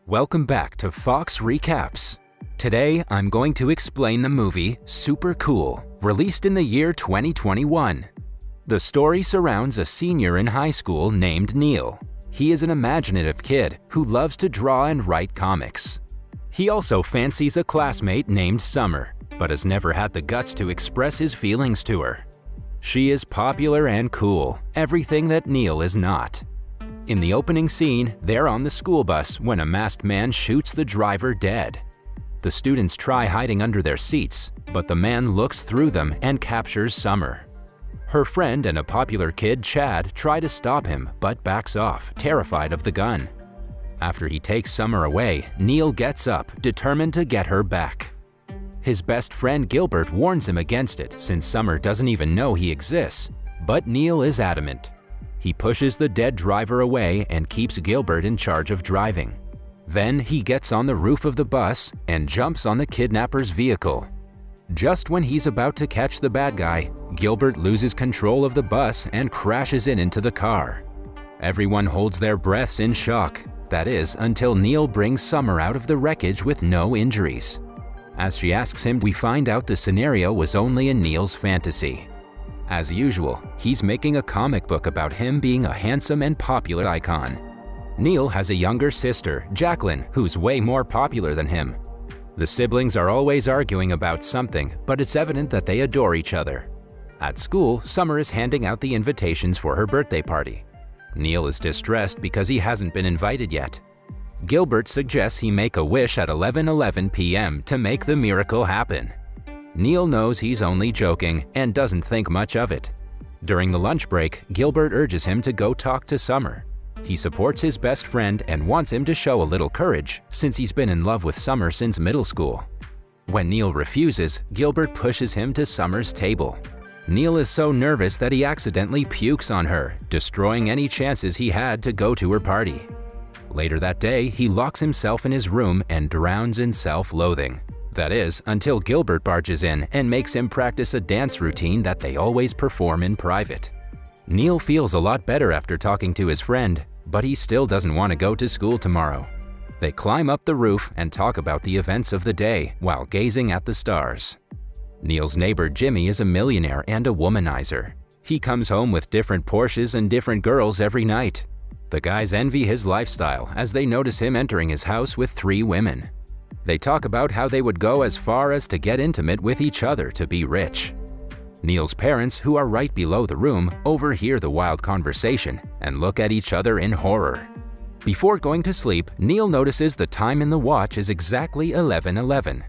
Welcome back to Fox Recaps. Today, I'm going to explain the movie Super Cool, released in the year 2021. The story surrounds a senior in high school named Neil. He is an imaginative kid who loves to draw and write comics. He also fancies a classmate named Summer, but has never had the guts to express his feelings to her. She is popular and cool, everything that Neil is not. In the opening scene, they're on the school bus when a masked man shoots the driver dead. The students try hiding under their seats, but the man looks through them and captures Summer. Her friend and a popular kid, Chad, try to stop him but backs off, terrified of the gun. After he takes Summer away, Neil gets up, determined to get her back. His best friend Gilbert warns him against it since Summer doesn't even know he exists, but Neil is adamant. He pushes the dead driver away and keeps Gilbert in charge of driving. Then he gets on the roof of the bus and jumps on the kidnapper's vehicle. Just when he's about to catch the bad guy, Gilbert loses control of the bus and crashes into the car. Everyone holds their breaths in shock, that is, until Neil brings Summer out of the wreckage with no injuries. As she asks him, we find out the scenario was only in Neil's fantasy. As usual, he's making a comic book about him being a handsome and popular icon. Neil has a younger sister, Jacqueline, who's way more popular than him. The siblings are always arguing about something, but it's evident that they adore each other. At school, Summer is handing out the invitations for her birthday party. Neil is distressed because he hasn't been invited yet. Gilbert suggests he make a wish at 11:11 p.m. to make the miracle happen. Neil knows he's only joking and doesn't think much of it. During the lunch break, Gilbert urges him to go talk to Summer. He supports his best friend and wants him to show a little courage since he's been in love with Summer since middle school. When Neil refuses, Gilbert pushes him to Summer's table. Neil is so nervous that he accidentally pukes on her, destroying any chances he had to go to her party. Later that day, he locks himself in his room and drowns in self-loathing. That is, until Gilbert barges in and makes him practice a dance routine that they always perform in private. Neil feels a lot better after talking to his friend, but he still doesn't want to go to school tomorrow. They climb up the roof and talk about the events of the day while gazing at the stars. Neil's neighbor Jimmy is a millionaire and a womanizer. He comes home with different Porsches and different girls every night. The guys envy his lifestyle as they notice him entering his house with 3 women. They talk about how they would go as far as to get intimate with each other to be rich. Neil's parents, who are right below the room, overhear the wild conversation and look at each other in horror. Before going to sleep, Neil notices the time in the watch is exactly 11:11.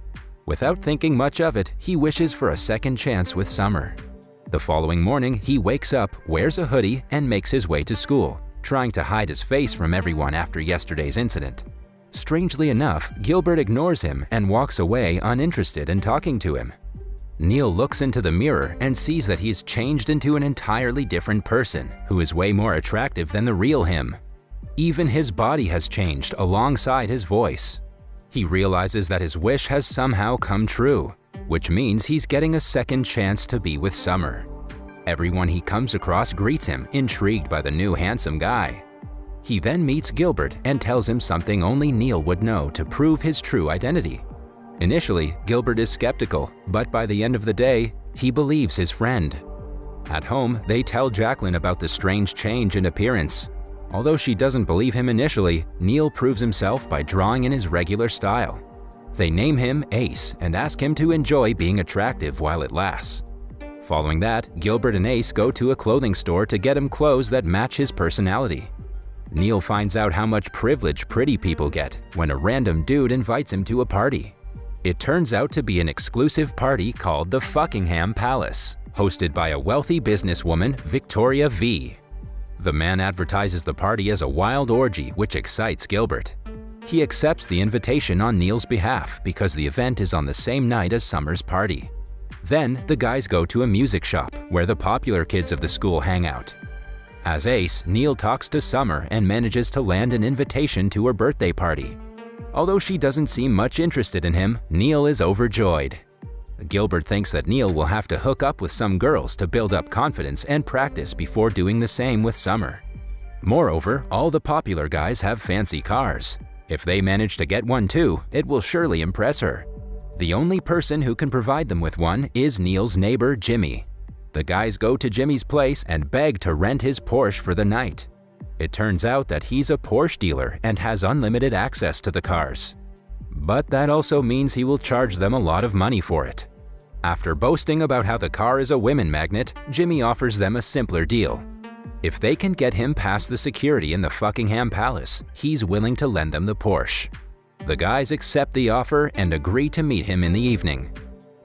Without thinking much of it, he wishes for a second chance with Summer. The following morning, he wakes up, wears a hoodie, and makes his way to school, trying to hide his face from everyone after yesterday's incident. Strangely enough, Gilbert ignores him and walks away uninterested in talking to him. Neil looks into the mirror and sees that he's changed into an entirely different person who is way more attractive than the real him. Even his body has changed alongside his voice. He realizes that his wish has somehow come true, which means he's getting a second chance to be with Summer. Everyone he comes across greets him, intrigued by the new handsome guy. He then meets Gilbert and tells him something only Neil would know to prove his true identity. Initially, Gilbert is skeptical, but by the end of the day, he believes his friend. At home, they tell Jacqueline about the strange change in appearance. Although she doesn't believe him initially, Neil proves himself by drawing in his regular style. They name him Ace and ask him to enjoy being attractive while it lasts. Following that, Gilbert and Ace go to a clothing store to get him clothes that match his personality. Neil finds out how much privilege pretty people get when a random dude invites him to a party. It turns out to be an exclusive party called the Fuckingham Palace, hosted by a wealthy businesswoman, Victoria V. The man advertises the party as a wild orgy, which excites Gilbert. He accepts the invitation on Neil's behalf because the event is on the same night as Summer's party. Then, the guys go to a music shop where the popular kids of the school hang out. As Ace, Neil talks to Summer and manages to land an invitation to her birthday party. Although she doesn't seem much interested in him, Neil is overjoyed. Gilbert thinks that Neil will have to hook up with some girls to build up confidence and practice before doing the same with Summer. Moreover, all the popular guys have fancy cars. If they manage to get one too, it will surely impress her. The only person who can provide them with one is Neil's neighbor, Jimmy. The guys go to Jimmy's place and beg to rent his Porsche for the night. It turns out that he's a Porsche dealer and has unlimited access to the cars. But that also means he will charge them a lot of money for it. After boasting about how the car is a women magnet, Jimmy offers them a simpler deal. If they can get him past the security in the Buckingham Palace, he's willing to lend them the Porsche. The guys accept the offer and agree to meet him in the evening.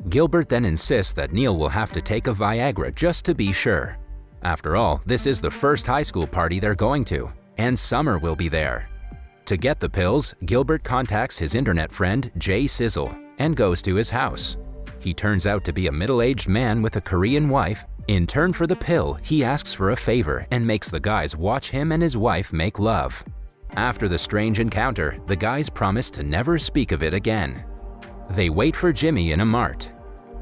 Gilbert then insists that Neil will have to take a Viagra just to be sure. After all, this is the first high school party they're going to, and Summer will be there. To get the pills, Gilbert contacts his internet friend, Jay Sizzle, and goes to his house. He turns out to be a middle-aged man with a Korean wife. In turn for the pill, he asks for a favor and makes the guys watch him and his wife make love. After the strange encounter, the guys promise to never speak of it again. They wait for Jimmy in a mart.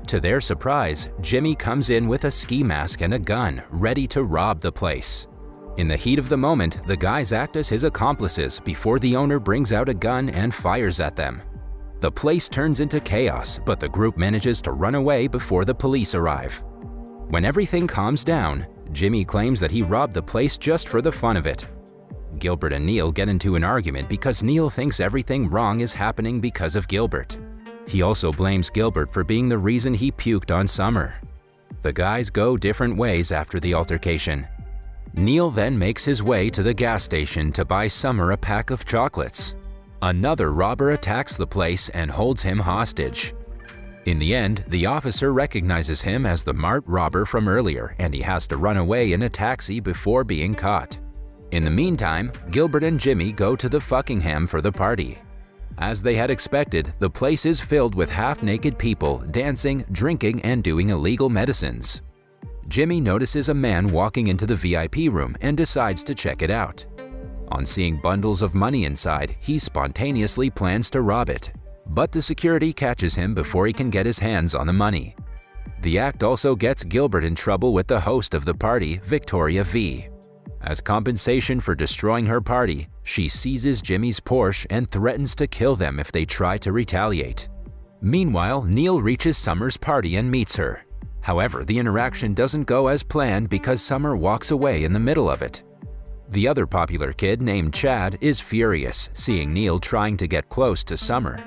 To their surprise, Jimmy comes in with a ski mask and a gun, ready to rob the place. In the heat of the moment, the guys act as his accomplices before the owner brings out a gun and fires at them. The place turns into chaos, but the group manages to run away before the police arrive. When everything calms down, Jimmy claims that he robbed the place just for the fun of it. Gilbert and Neil get into an argument because Neil thinks everything wrong is happening because of Gilbert. He also blames Gilbert for being the reason he puked on Summer. The guys go different ways after the altercation. Neil then makes his way to the gas station to buy Summer a pack of chocolates. Another robber attacks the place and holds him hostage. In the end, the officer recognizes him as the mart robber from earlier, and he has to run away in a taxi before being caught. In the meantime, Gilbert and Jimmy go to the Buckingham for the party. As they had expected, the place is filled with half-naked people dancing, drinking, and doing illegal medicines. Jimmy notices a man walking into the VIP room and decides to check it out. On seeing bundles of money inside, he spontaneously plans to rob it. But the security catches him before he can get his hands on the money. The act also gets Gilbert in trouble with the host of the party, Victoria V. As compensation for destroying her party, she seizes Jimmy's Porsche and threatens to kill them if they try to retaliate. Meanwhile, Neil reaches Summer's party and meets her. However, the interaction doesn't go as planned because Summer walks away in the middle of it. The other popular kid named Chad is furious, seeing Neil trying to get close to Summer.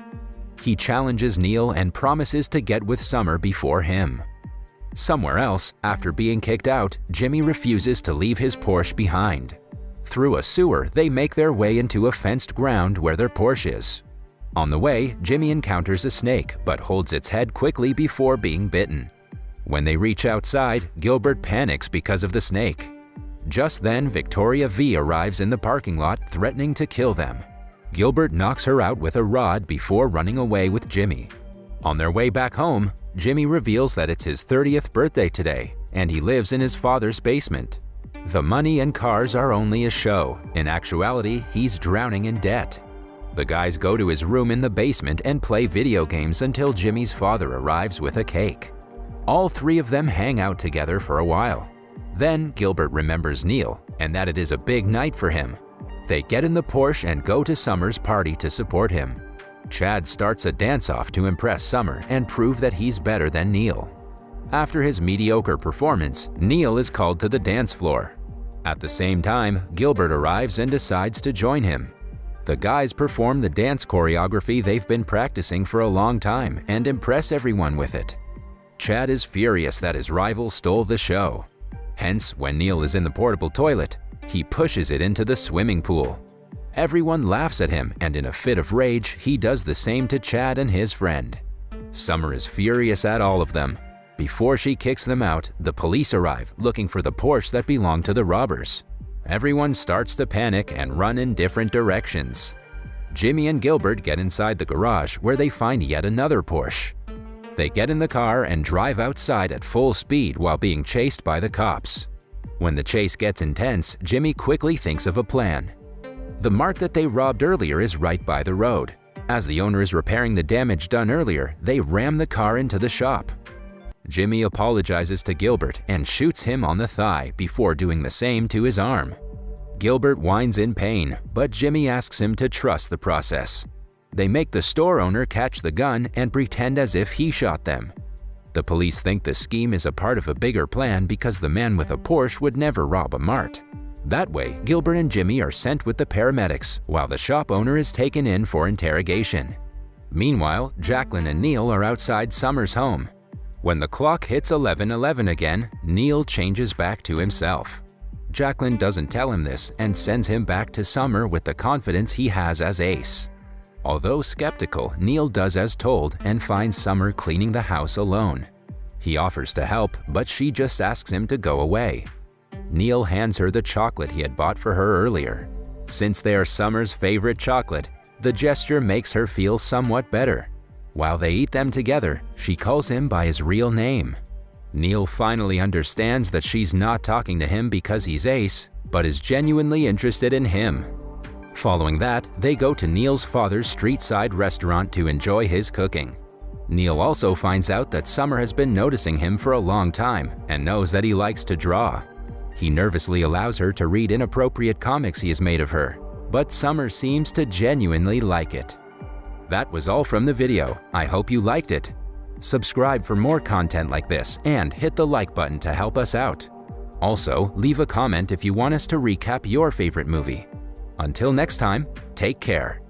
He challenges Neil and promises to get with Summer before him. Somewhere else, after being kicked out, Jimmy refuses to leave his Porsche behind. Through a sewer, they make their way into a fenced ground where their Porsche is. On the way, Jimmy encounters a snake but holds its head quickly before being bitten. When they reach outside, Gilbert panics because of the snake. Just then, Victoria V arrives in the parking lot, threatening to kill them. Gilbert knocks her out with a rod before running away with Jimmy. On their way back home, Jimmy reveals that it's his 30th birthday today, and he lives in his father's basement. The money and cars are only a show. In actuality, he's drowning in debt. The guys go to his room in the basement and play video games until Jimmy's father arrives with a cake. All three of them hang out together for a while. Then Gilbert remembers Neil and that it is a big night for him. They get in the Porsche and go to Summer's party to support him. Chad starts a dance-off to impress Summer and prove that he's better than Neil. After his mediocre performance, Neil is called to the dance floor. At the same time, Gilbert arrives and decides to join him. The guys perform the dance choreography they've been practicing for a long time and impress everyone with it. Chad is furious that his rival stole the show. Hence, when Neil is in the portable toilet, he pushes it into the swimming pool. Everyone laughs at him, and in a fit of rage, he does the same to Chad and his friend. Summer is furious at all of them. Before she kicks them out, the police arrive looking for the Porsche that belonged to the robbers. Everyone starts to panic and run in different directions. Jimmy and Gilbert get inside the garage where they find yet another Porsche. They get in the car and drive outside at full speed while being chased by the cops. When the chase gets intense, Jimmy quickly thinks of a plan. The mart that they robbed earlier is right by the road. As the owner is repairing the damage done earlier, they ram the car into the shop. Jimmy apologizes to Gilbert and shoots him on the thigh before doing the same to his arm. Gilbert whines in pain, but Jimmy asks him to trust the process. They make the store owner catch the gun and pretend as if he shot them. The police think the scheme is a part of a bigger plan because the man with a Porsche would never rob a mart. That way, Gilbert and Jimmy are sent with the paramedics, while the shop owner is taken in for interrogation. Meanwhile, Jacqueline and Neil are outside Summer's home. When the clock hits 11:11 again, Neil changes back to himself. Jacqueline doesn't tell him this and sends him back to Summer with the confidence he has as Ace. Although skeptical, Neil does as told and finds Summer cleaning the house alone. He offers to help, but she just asks him to go away. Neil hands her the chocolate he had bought for her earlier. Since they are Summer's favorite chocolate, the gesture makes her feel somewhat better. While they eat them together, she calls him by his real name. Neil finally understands that she's not talking to him because he's Ace, but is genuinely interested in him. Following that, they go to Neil's father's street-side restaurant to enjoy his cooking. Neil also finds out that Summer has been noticing him for a long time and knows that he likes to draw. He nervously allows her to read inappropriate comics he has made of her, but Summer seems to genuinely like it. That was all from the video. I hope you liked it. Subscribe for more content like this and hit the like button to help us out. Also, leave a comment if you want us to recap your favorite movie. Until next time, take care.